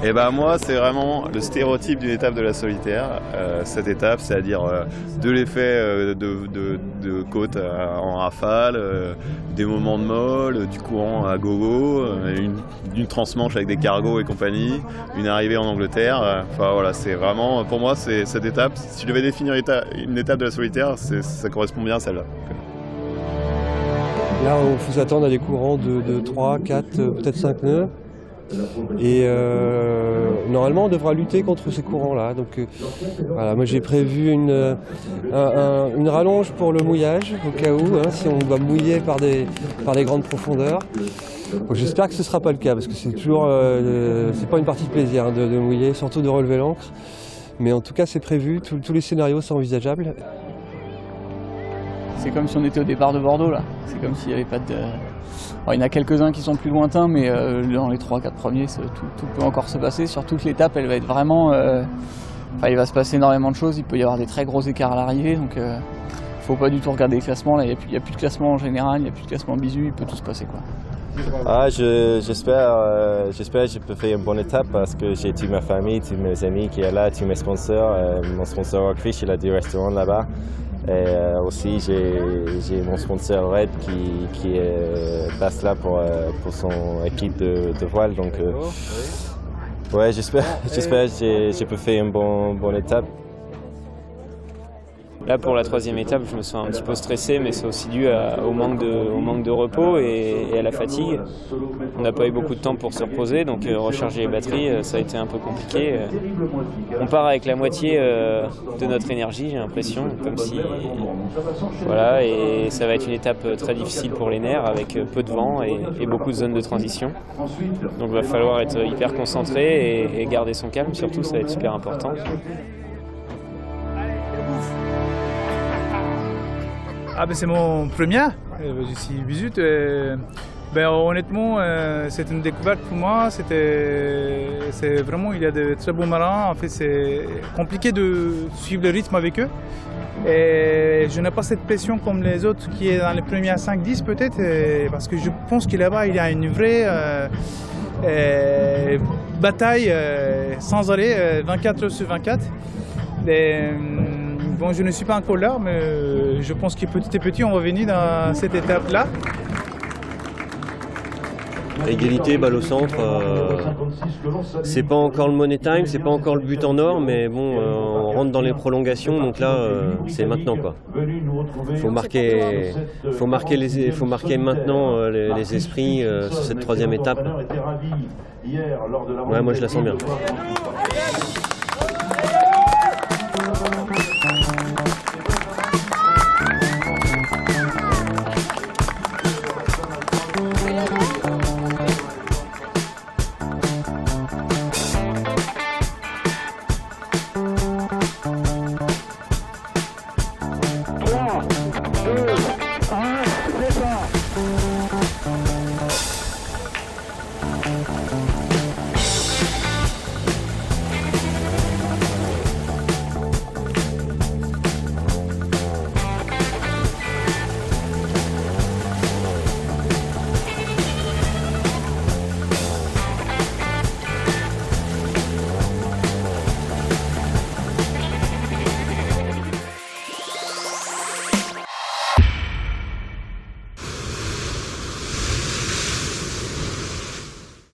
Et ben moi, c'est vraiment le stéréotype d'une étape de la solitaire. Cette étape, c'est-à-dire de l'effet de côte en rafale, des moments de molle, du courant à gogo, une transmanche avec des cargos et compagnie, une arrivée en Angleterre. Enfin voilà, c'est vraiment, pour moi, c'est cette étape. Si je devais définir une étape de la solitaire, ça correspond bien à celle-là. Là, on faut s'attendre à des courants de 3, 4, peut-être 5 nœuds. Et normalement, on devra lutter contre ces courants-là. Donc voilà, moi j'ai prévu une rallonge pour le mouillage, au cas où, si on va mouiller par des grandes profondeurs. J'espère que ce ne sera pas le cas, parce que c'est toujours, c'est pas une partie de plaisir de mouiller, surtout de relever l'ancre. Mais en tout cas, c'est prévu, tous les scénarios sont envisageables. C'est comme si on était au départ de Bordeaux, là. C'est comme s'il n'y avait pas de... Alors, il y en a quelques-uns qui sont plus lointains, mais dans les 3-4 premiers, tout peut encore se passer. Surtout que l'étape, elle va être vraiment... il va se passer énormément de choses, il peut y avoir des très gros écarts à l'arrivée, donc il ne faut pas du tout regarder les classements. Là, il n'y a plus de classement en général, il n'y a plus de classement bisu, il peut tout se passer, quoi. J'espère que je peux faire une bonne étape parce que j'ai toute ma famille, tous mes amis qui sont là, tous mes sponsors. Mon sponsor Rockfish, il a du restaurant là-bas. Et aussi j'ai mon sponsor Red qui passe là pour son équipe de voile. Donc ouais, j'espère que je peux faire une bonne étape. Là, pour la troisième étape, je me sens un petit peu stressé, mais c'est aussi dû au manque de repos et à la fatigue. On n'a pas eu beaucoup de temps pour se reposer, donc recharger les batteries, ça a été un peu compliqué. On part avec la moitié de notre énergie, j'ai l'impression, comme si... Voilà, et ça va être une étape très difficile pour les nerfs, avec peu de vent et beaucoup de zones de transition. Donc il va falloir être hyper concentré et garder son calme, surtout, ça va être super important. C'est mon premier, je suis Bisut. Honnêtement, c'est une découverte pour moi. C'est vraiment, il y a de très beaux marins. En fait, c'est compliqué de suivre le rythme avec eux. Et je n'ai pas cette pression comme les autres qui est dans les premiers 5-10 peut-être, parce que je pense que là-bas, il y a une vraie bataille sans arrêt, 24 heures sur 24. Je ne suis pas encore là, mais je pense que petit à petit, on va venir dans cette étape-là. Égalité, balle au centre, c'est pas encore le money time, c'est pas encore le but en or, mais bon, on rentre dans les prolongations, donc là, c'est maintenant quoi. Faut marquer maintenant les esprits sur cette troisième étape. Ouais, moi je la sens bien.